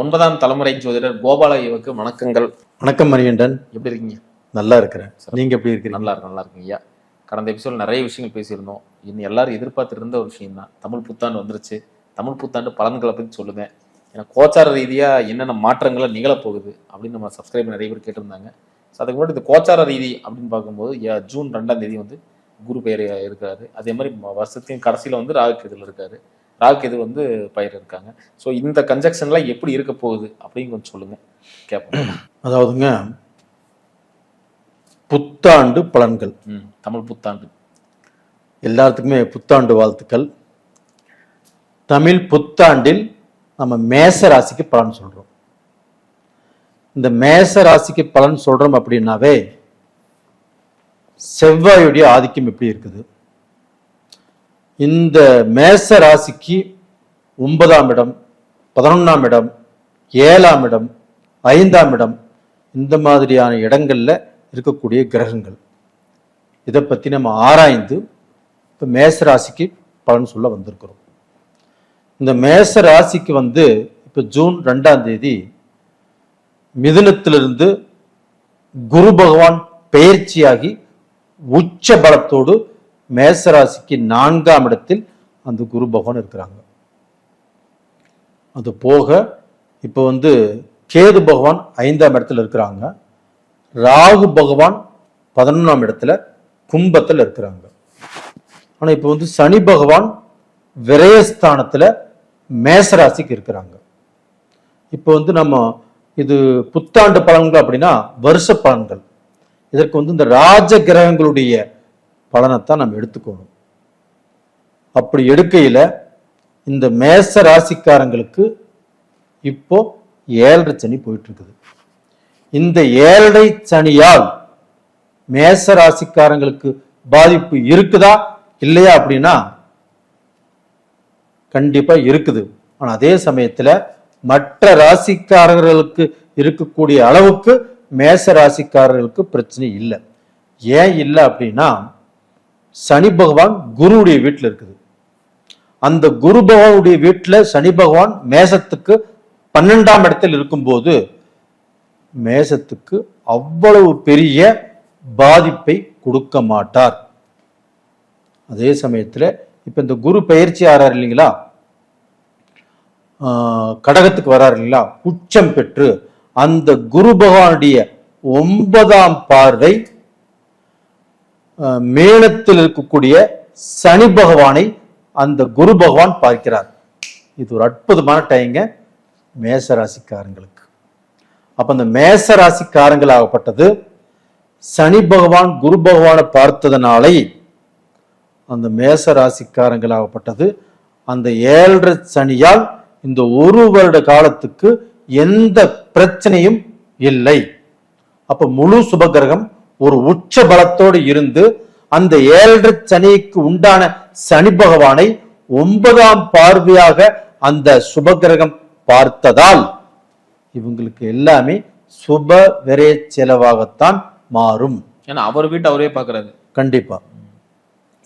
9ஆம் தலைமுறை ஜோதிடர் கோபாலய்யாவுக்கு வணக்கங்கள். வணக்கம் மணிகண்டன். எப்படி இருக்கீங்க? நல்லா இருக்கிறேன். நீங்க எப்படி இருக்கீங்க? நல்லா இருக்கீங்க ஐயா. கடந்த எபிசோட் நிறைய விஷயங்கள் பேசியிருந்தோம். இன்னும் எல்லாரும் எதிர்பார்த்துட்டு இருந்த ஒரு விஷயம் தான், தமிழ் புத்தாண்டு வந்துருச்சு. தமிழ் புத்தாண்டு பலன்களை பற்றி சொல்லுங்க, ஏன்னா கோச்சார ரீதியா என்னென்ன மாற்றங்களை நிகழப்போகுது அப்படின்னு நம்ம சப்ஸ்கிரைபர் நிறைய பேர் கேட்டிருந்தாங்க. ஸோ அதுக்கு முன்னாடி இந்த கோச்சார ரீதி அப்படின்னு பார்க்கும்போது ஜூன் 2ஆம் தேதி வந்து குரு பெயர் இருக்காரு. அதே மாதிரி வருஷத்தின் கடைசியில் வந்து ராகுகேதுல இருக்காரு. ராகுகேது வந்து பயிர் இருக்காங்க. ஸோ இந்த கன்ஜெக்ஷன்லாம் எப்படி இருக்க போகுது அப்படின்னு கொஞ்சம் சொல்லுங்க கேட்போம். அதாவதுங்க, புத்தாண்டு பலன்கள். தமிழ் புத்தாண்டு எல்லாத்துக்குமே புத்தாண்டு வாழ்த்துக்கள். தமிழ் புத்தாண்டில் நம்ம மேச ராசிக்கு பலன் சொல்றோம். இந்த மேச ராசிக்கு பலன் சொல்றோம் அப்படின்னாவே செவ்வாயுடைய ஆதிக்கம் எப்படி இருக்குது, இந்த மேச ராசிக்கு 9ஆம் இடம், 11ஆம் இடம், 7ஆம் இடம், 5ஆம் இடம், இந்த மாதிரியான இடங்கள்ல இருக்கக்கூடிய கிரகங்கள், இதை பத்தி நம்ம ஆராய்ந்து இப்போ மேச ராசிக்கு பலன் சொல்ல வந்திருக்கிறோம். இந்த மேச ராசிக்கு வந்து இப்போ ஜூன் 2ஆம் தேதி மிதுனத்திலிருந்து குரு பகவான் பெயர்ச்சியாகி உச்ச பலத்தோடு மேசராசிக்கு 4ஆம் இடத்தில் அந்த குரு பகவான் இருக்கிறாங்க. அது போக இப்போ வந்து கேது பகவான் 5ஆம் இடத்துல இருக்கிறாங்க. ராகு பகவான் 11ஆம் இடத்துல கும்பத்தில் இருக்கிறாங்க. ஆனால் இப்போ வந்து சனி பகவான் விரயஸ்தானத்தில் மேசராசிக்கு இருக்கிறாங்க. இப்போ வந்து நம்ம இது புத்தாண்டு பலன்கள் அப்படின்னா வருஷ பலன்கள். இதற்கு வந்து இந்த ராஜ கிரகங்களுடைய பலனைத்தான் நம்ம எடுத்துக்கணும். அப்படி எடுக்கையில இந்த மேச ராசிக்காரங்களுக்கு இப்போ 7.5 சனி போயிட்டு இருக்குது. இந்த 7.5 சனியால் மேச ராசிக்காரங்களுக்கு பாதிப்பு இருக்குதா இல்லையா அப்படின்னா கண்டிப்பா இருக்குது. ஆனா அதே சமயத்துல மற்ற ராசிக்காரர்களுக்கு இருக்கக்கூடிய அளவுக்கு மேச ராசிக்காரர்களுக்கு பிரச்சனை இல்லை. ஏன் இல்லை அப்படின்னா சனி பகவான் குருவுடைய வீட்டில் இருக்குது. அந்த குரு பகவானுடைய வீட்டில் சனி பகவான் மேசத்துக்கு 12ஆம் இடத்தில் இருக்கும்போது மேசத்துக்கு அவ்வளவு பெரிய பாதிப்பை கொடுக்க மாட்டார். அதே சமயத்தில் இப்ப இந்த குரு பயிற்சி ஆறாரு இல்லைங்களா, கடகத்துக்கு வராரு இல்லைங்களா, உச்சம் பெற்று அந்த குரு பகவானுடைய 9ஆம் பார்வை மேளத்தில் இருக்கக்கூடிய சனி பகவானை அந்த குரு பகவான் பார்க்கிறார். இது ஒரு அற்புதமான டைங்க மேச ராசிக்காரங்களுக்கு. அப்ப அந்த மேச ராசிக்காரங்களாகப்பட்டது சனி பகவான் குரு பகவானை பார்த்ததுனாலே அந்த மேச ராசிக்காரங்களாகப்பட்டது அந்த 7.5 சனியால் இந்த ஒரு வருட காலத்துக்கு எந்த பிரச்சனையும் இல்லை. அப்ப முழு சுபகிரகம் ஒரு உச்ச பலத்தோடு இருந்து அந்த 7.5 சனிக்கு உண்டான சனி பகவானை 9ஆம் பார்வையாக அந்த சுபகிரகம் பார்த்ததால் இவங்களுக்கு எல்லாமே சுப விரய செலவாகத்தான் மாறும். ஏன்னா அவர் வீட்டு அவரே பார்க்கறாரு. கண்டிப்பா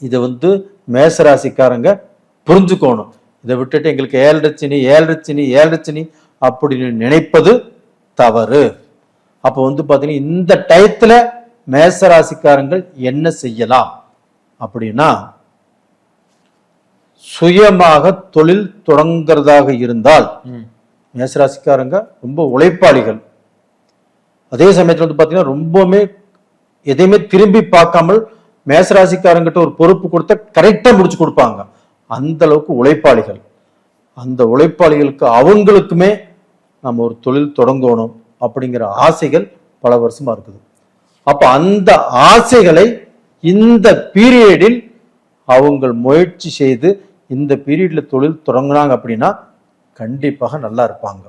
இதை வந்து மேசராசிக்காரங்க புரிஞ்சுக்கணும். இதை விட்டுட்டு எங்களுக்கு 7.5 சனி அப்படின்னு நினைப்பது தவறு. அப்போ வந்து பாத்தீங்கன்னா இந்த டயத்துல மேசராசிக்காரங்கள் என்ன செய்யலாம் அப்படின்னா, சுயமாக தொழில் தொடங்குறதாக இருந்தால் மேசராசிக்காரங்க ரொம்ப உழைப்பாளிகள். அதே சமயத்துல வந்து பாத்தீங்கன்னா ரொம்பவுமே எதையுமே திரும்பி பார்க்காமல் மேசராசிக்காரங்கிட்ட ஒரு பொறுப்பு கொடுத்த கரெக்டா முடிச்சு கொடுப்பாங்க. அந்த அளவுக்கு உழைப்பாளிகள். அந்த உழைப்பாளிகளுக்கு அவங்களுக்குமே நம்ம ஒரு தொழில் தொடங்கணும் அப்படிங்கிற ஆசைகள் பல வருஷமா இருக்குது. அப்ப அந்த ஆசைகளை இந்த பீரியடில் அவங்க முயற்சி செய்து இந்த பீரியட்ல தொழில் தொடங்கினாங்க அப்படின்னா கண்டிப்பாக நல்லா இருப்பாங்க.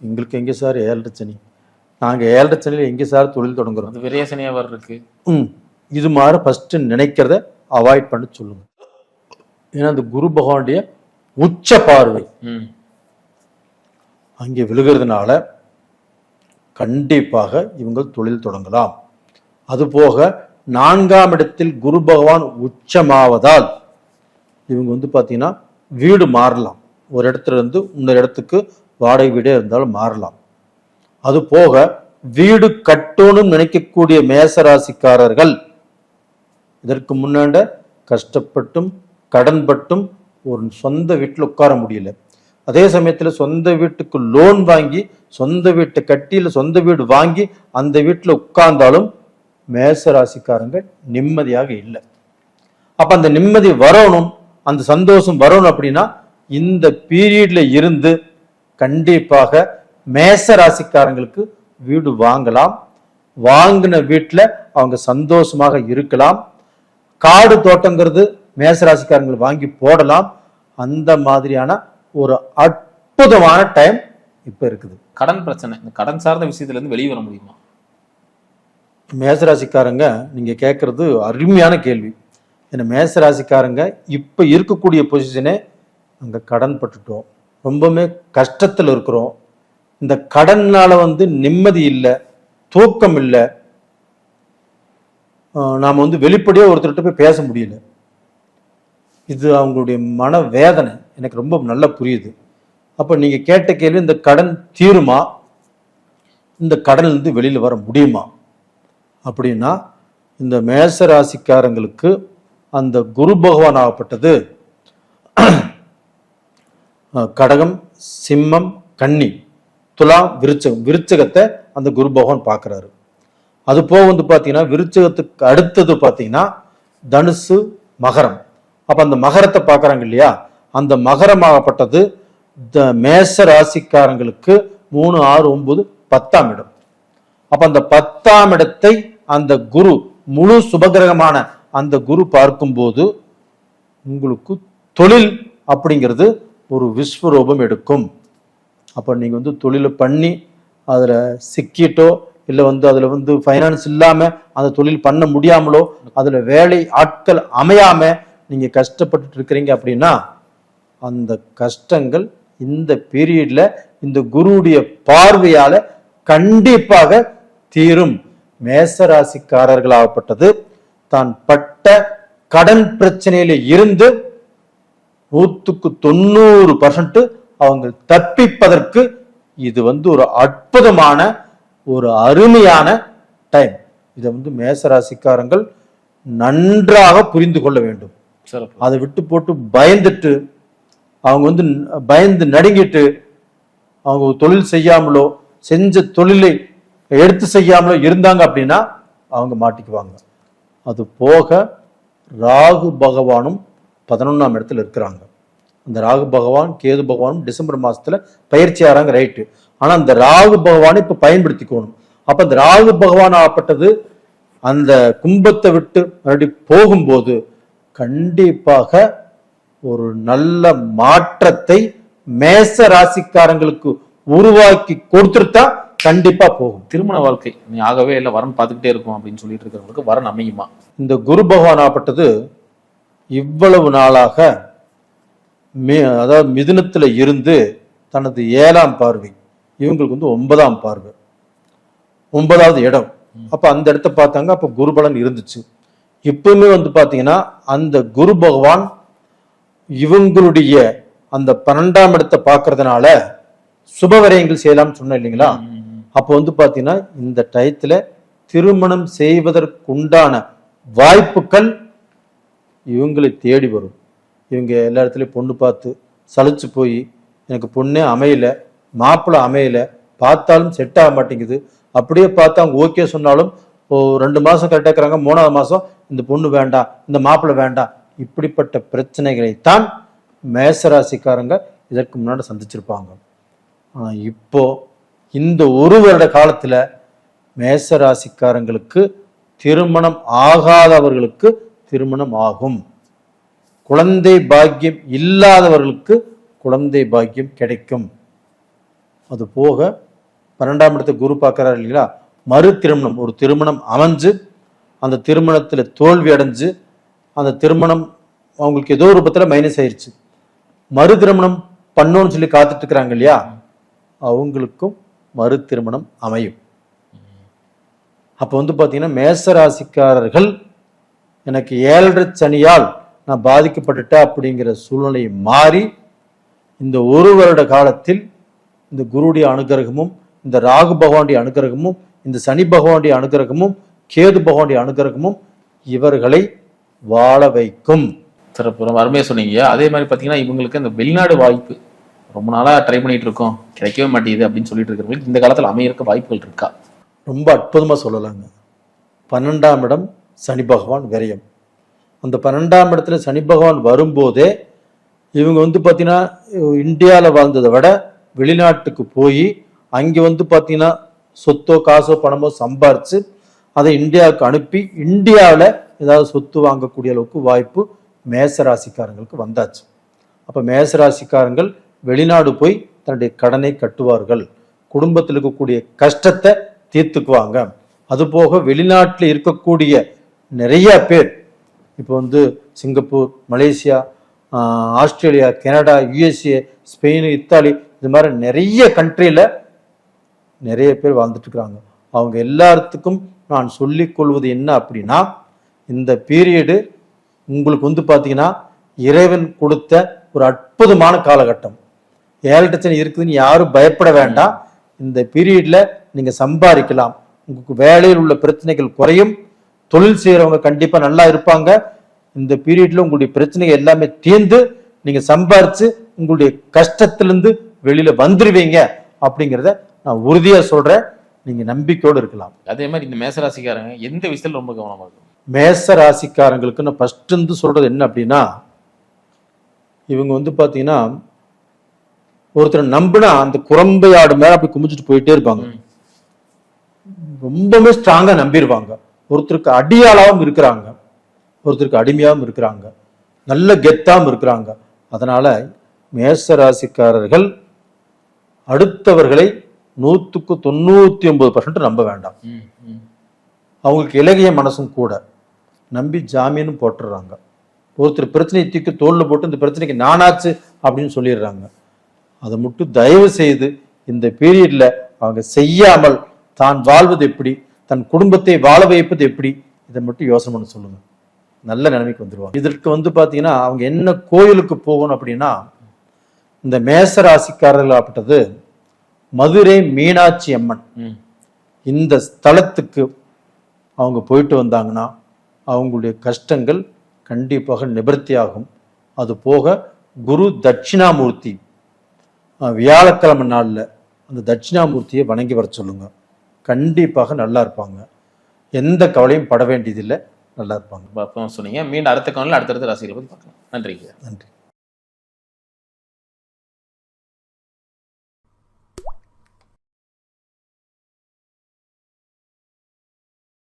எங்களுக்கு எங்க சார் 7.5 சனி, நாங்க 7.5 சனியில எங்க சார் தொழில் தொடங்குறோம், விரய சனியா வர இருக்கு. இது மாதிரி ஃபர்ஸ்ட் நினைக்கிறத அவாய்ட் பண்ண சொல்லுங்க. ஏன்னா அந்த குரு பகவானுடைய உச்ச பார்வை அங்கே விழுகிறதுனால கண்டிப்பாக இவங்க தொழில் தொடங்கலாம். அதுபோக 4ஆம் இடத்தில் குரு பகவான் உச்சமாவதால் இவங்க வந்து பாத்தீங்கன்னா வீடு மாறலாம். ஒரு இடத்துல இருந்து இன்னொரு இடத்துக்கு வாடகை வீடே இருந்தாலும் மாறலாம். அது போக வீடு கட்டணும் நினைக்கக்கூடிய மேசராசிக்காரர்கள் இதற்கு முன்னாண்ட கஷ்டப்பட்டும் கடன்பட்டும் ஒரு சொந்த வீட்டில் உட்கார முடியல. அதே சமயத்தில் சொந்த வீட்டுக்கு லோன் வாங்கி சொந்த வீட்டை கட்டியில் சொந்த வீடு வாங்கி அந்த வீட்டில் உட்கார்ந்தாலும் மேசராசிக்காரங்க நிம்மதியாக இல்லை. அப்ப அந்த நிம்மதி வரணும், அந்த சந்தோஷம் வரணும் அப்படின்னா இந்த பீரியட்ல இருந்து கண்டிப்பாக மேசராசிக்காரங்களுக்கு வீடு வாங்கலாம். வாங்கின வீட்டில் அவங்க சந்தோஷமாக இருக்கலாம். காடு தோட்டங்கிறது மேசராசிக்காரங்கள் வாங்கி போடலாம். அந்த மாதிரியான ஒரு அற்புதமான டைம் இப்ப இருக்குது. கடன் பிரச்சனை, இந்த கடன் சார்ந்த விஷயத்துல இருந்து வெளியே வர முடியுமா? மேசராசிக்காரங்க நீங்க கேட்கறது அருமையான கேள்வி. ஏன்னா மேசராசிக்காரங்க இப்ப இருக்கக்கூடிய பொசிஷனே அங்க கடன் பட்டுட்டோம், ரொம்பவுமே கஷ்டத்துல இருக்கிறோம். இந்த கடன்னால நிம்மதி இல்லை, தூக்கம் இல்லை. நாம வெளிப்படையா ஒருத்தர்கிட்ட போய் பேச முடியல. இது அவங்களுடைய மன வேதனை எனக்கு ரொம்ப நல்லா புரியுது. அப்ப நீங்க கேட்ட கேள்வி, இந்த கடன் தீருமா, இந்த கடன்ல இருந்து வெளியில வர முடியுமா அப்படின்னா, இந்த மேசராசிக்காரங்களுக்கு அந்த குரு பகவான் ஆகப்பட்டது கடகம், சிம்மம், கன்னி, துலாம், விருச்சகம். விருச்சகத்தை அந்த குரு பகவான் பார்க்கிறாரு. அது போக பாத்தீங்கன்னா விருச்சகத்துக்கு அடுத்தது பாத்தீங்கன்னா தனுசு, மகரம். அப்ப அந்த மகரத்தை பார்க்கறாங்க இல்லையா, அந்த மகரமாகப்பட்டது மேச ராசிக்காரங்களுக்கு 3, 6, 9, 10ஆம் இடம். அப்ப அந்த 10ஆம் இடத்தை அந்த குரு, முழு சுபகிரகமான அந்த குரு பார்க்கும்போது உங்களுக்கு தொழில் அப்படிங்கிறது ஒரு விஸ்வரூபம் எடுக்கும். அப்ப நீங்க தொழிலை பண்ணி அதுல சிக்கிட்டோ இல்லை அதுல ஃபைனான்ஸ் இல்லாம அந்த தொழில் பண்ண முடியாமலோ அதுல வேலை ஆட்கள் அமையாம நீங்க கஷ்டப்பட்டு இருக்கிறீங்க அப்படின்னா அந்த கஷ்டங்கள் இந்த பீரியட்ல இந்த குருவுடைய பார்வையால கண்டிப்பாக தீரும். மேசராசிக்காரர்களாகப்பட்டது தான் பட்ட கடன் பிரச்சனையில இருந்து 100% அவங்க தப்பிப்பதற்கு இது ஒரு அற்புதமான ஒரு அருமையான டைம். இதை மேசராசிக்காரங்கள் நன்றாக புரிந்து கொள்ள வேண்டும். அதை விட்டு போட்டு பயந்துட்டு அவங்க பயந்து நடுங்கிட்டு அவங்க தொழில் செய்யாமலோ செஞ்ச தொழிலை எடுத்து செய்யாமலோ இருந்தாங்க அப்படின்னா அவங்க மாட்டிக்குவாங்க. அது போக ராகு பகவானும் 11ஆம் இடத்துல இருக்கிறாங்க. அந்த ராகு பகவான் கேது பகவானும் டிசம்பர் மாசத்துல பயிற்சி ஆறாங்க, ரைட்டு. ஆனா அந்த ராகு பகவானை இப்ப பயன்படுத்திக்கணும். அப்ப அந்த ராகு பகவான் ஆகப்பட்டது அந்த கும்பத்தை விட்டு மறுபடியும் போகும்போது கண்டிப்பாக ஒரு நல்ல மாற்றத்தை மேச ராசிக்காரங்களுக்கு உருவாக்கி கொடுத்துட்டா கண்டிப்பா போகும். திருமண வாழ்க்கை நீ ஆகவே இல்லை, வரன் பார்த்துக்கிட்டே இருக்கும் அப்படின்னு சொல்லிட்டு இருக்கிறவங்களுக்கு வரன் அமையுமா? இந்த குரு பகவான் ஆகப்பட்டது இவ்வளவு நாளாக அதாவது மிதுனத்துல இருந்து தனது 7ஆம் பார்வை இவங்களுக்கு 9ஆம் பார்வை, 9வது இடம். அப்ப அந்த இடத்த பார்த்தாங்க. அப்ப குருபலன் இருந்துச்சு. இப்பவுமே பாத்தீங்கன்னா அந்த குரு பகவான் இவங்களுடைய அந்த 12ஆம் இடத்தை பார்க்கறதுனால சுபவரையங்கள் செய்யலாம்னு சொன்ன இல்லைங்களா. அப்ப பாத்தீங்கன்னா இந்த டயத்துல திருமணம் செய்வதற்குண்டான வாய்ப்புகள் இவங்களை தேடி வரும். இவங்க எல்லா இடத்துலயும் பொண்ணு பார்த்து சலிச்சு போய் எனக்கு பொண்ணே அமையல, மாப்பிள்ளை அமையல, பார்த்தாலும் செட் ஆக மாட்டேங்குது, அப்படியே பார்த்தா அவங்க ஓகே சொன்னாலும் 2 மாசம் கரெக்டாக இருக்கிறாங்க, 3ஆவது மாசம் இந்த பொண்ணு வேண்டாம், இந்த மாப்பிள்ளை வேண்டாம். இப்படிப்பட்ட பிரச்சனைகளைத்தான் மேசராசிக்காரங்க இதற்கு முன்னாடி சந்திச்சிருப்பாங்க. ஆனா இப்போ இந்த 1 வருட காலத்துல மேசராசிக்காரங்களுக்கு திருமணம் ஆகாதவர்களுக்கு திருமணம் ஆகும். குழந்தை பாக்கியம் இல்லாதவர்களுக்கு குழந்தை பாக்கியம் கிடைக்கும். அது போக 12ஆம் இடத்தை குரு பார்க்கிறார் இல்லைங்களா, மறு திருமணம், ஒரு திருமணம் அமைஞ்சு அந்த திருமணத்துல தோல்வி அடைஞ்சு அந்த திருமணம் அவங்களுக்கு ஏதோ ரூபத்துல மைனஸ் ஆயிடுச்சு, மறு திருமணம் பண்ணோன்னு சொல்லி காத்துட்டு இருக்கிறாங்க இல்லையா, அவங்களுக்கும் மறு திருமணம் அமையும். அப்ப பாத்தீங்கன்னா மேசராசிக்காரர்கள் எனக்கு 7.5 சனியால் நான் பாதிக்கப்பட்டுட்டேன் அப்படிங்கிற சூழ்நிலை மாறி இந்த 1 வருட காலத்தில் இந்த குருடைய அனுகிரகமும் இந்த ராகு பகவானுடைய அனுகிரகமும் இந்த சனி பகவானுடைய அனுகிரகமும் கேது பகவானுடைய அனுகிரகமும் இவர்களை வாழ வைக்கும். சிறப்பு, ரொம்ப அருமையாக சொன்னீங்க. அதே மாதிரி பார்த்தீங்கன்னா இவங்களுக்கு இந்த வெளிநாடு வாய்ப்பு ரொம்ப நாளாக ட்ரை பண்ணிட்டு இருக்கோம், கிடைக்கவே மாட்டேங்குது அப்படின்னு சொல்லிட்டு இருக்கிறவங்களுக்கு இந்த காலத்தில் அமையறக்க வாய்ப்புகள் இருக்கா? ரொம்ப அற்புதமாக சொல்லலாங்க. 12ஆம் இடம் சனி பகவான் விரயம். அந்த 12ஆம் இடத்துல சனி பகவான் வரும்போதே இவங்க பார்த்தீங்கன்னா இந்தியாவில் வாழ்ந்ததை விட வெளிநாட்டுக்கு போய் அங்கே பார்த்தீங்கன்னா சொத்தோ காசோ பணமோ சம்பாரித்து அதை இந்தியாவுக்கு அனுப்பி இந்தியாவில் ஏதாவது சொத்து வாங்கக்கூடிய அளவுக்கு வாய்ப்பு மேசராசிக்காரங்களுக்கு வந்தாச்சு. அப்போ மேசராசிக்காரங்கள் வெளிநாடு போய் தன்னுடைய கடனை கட்டுவார்கள், குடும்பத்தில் இருக்கக்கூடிய கஷ்டத்தை தீர்த்துக்குவாங்க. அதுபோக வெளிநாட்டில் இருக்கக்கூடிய நிறைய பேர் இப்போ Singapore, Malaysia, Australia, Canada, USA, Spain, Italy, இது மாதிரி நிறைய கண்ட்ரியில் நிறைய பேர் வாழ்ந்துட்டு இருக்கிறாங்க. அவங்க எல்லாத்துக்கும் நான் சொல்லிக் கொள்வது என்ன அப்படின்னா, இந்த பீரியடு உங்களுக்கு பார்த்தீங்கன்னா இறைவன் கொடுத்த ஒரு அற்புதமான காலகட்டம். ஏழரை இருக்குதுன்னு யாரும் பயப்பட வேண்டாம். இந்த பீரியட்ல நீங்க சம்பாதிக்கலாம், உங்களுக்கு வேலையில் உள்ள பிரச்சனைகள் குறையும், தொழில் செய்யறவங்க கண்டிப்பா நல்லா இருப்பாங்க. இந்த பீரியட்ல உங்களுடைய பிரச்சனைகள் எல்லாமே தீர்ந்து நீங்க சம்பாரிச்சு உங்களுடைய கஷ்டத்திலிருந்து வெளியில வந்துருவீங்க அப்படிங்கிறத நான் உறுதியா சொல்றேன். நீங்க நம்பிக்கையோடு இருக்கலாம். அதே மாதிரி இந்த மேசராசிக்காரங்க எந்த விஷயத்துல ரொம்ப கவனமா இருக்கும்? மேச ராசிக்காரங்களுக்கு நான் ஃபர்ஸ்ட் சொல்றது என்ன அப்படின்னா, இவங்க பாத்தீங்கன்னா ஒருத்தர் நம்பினா அந்த குரம்பையாடு மேல அப்படி குமிச்சிட்டு போயிட்டே இருப்பாங்க. ரொம்பவே ஸ்ட்ராங்கா நம்பிடுவாங்க. ஒருத்தருக்கு அடியாளாவும் இருக்கிறாங்க, ஒருத்தருக்கு அடிமையாவும் இருக்கிறாங்க, நல்ல கெத்தாவும் இருக்கிறாங்க. அதனால மேச ராசிக்காரர்கள் அடுத்தவர்களை 199% நம்ப வேண்டாம். அவங்களுக்கு இலகிய மனசும் கூட, நம்பி ஜாமீனும் போட்டுடுறாங்க. ஒருத்தர் பிரச்சனையை தூக்கி தோல்ல போட்டு இந்த பிரச்சனைக்கு நானாச்சு அப்படின்னு சொல்லிடுறாங்க. அதை மட்டும் தயவு செய்து இந்த பீரியட்ல அவங்க செய்யாமல் தான் வாழ்வது எப்படி, தன் குடும்பத்தை வாழ வைப்பது எப்படி, இதை மட்டும் யோசனை பண்ண சொல்லுங்க. நல்ல நிலைமைக்கு வந்துருவாங்க. இதற்கு பாத்தீங்கன்னா அவங்க என்ன கோயிலுக்கு போகணும் அப்படின்னா, இந்த மேச ராசிக்காரர்கள் ஆப்பட்டது மதுரை மீனாட்சி அம்மன் இந்த ஸ்தலத்துக்கு அவங்க போயிட்டு வந்தாங்கன்னா அவங்களுடைய கஷ்டங்கள் கண்டிப்பாக நிவர்த்தி ஆகும். அது போக குரு தட்சிணாமூர்த்தி வியாழக்கிழமை நாளில் அந்த தட்சிணாமூர்த்தியை வணங்கி வர சொல்லுங்க. கண்டிப்பாக நல்லா இருப்பாங்க, எந்த கவலையும் பட வேண்டியதில்லை, நல்லா இருப்பாங்க. சொன்னீங்க. மீண்டும் அடுத்த காலையில் அடுத்தடுத்த ராசிகளை பற்றி பார்க்கலாம். நன்றி.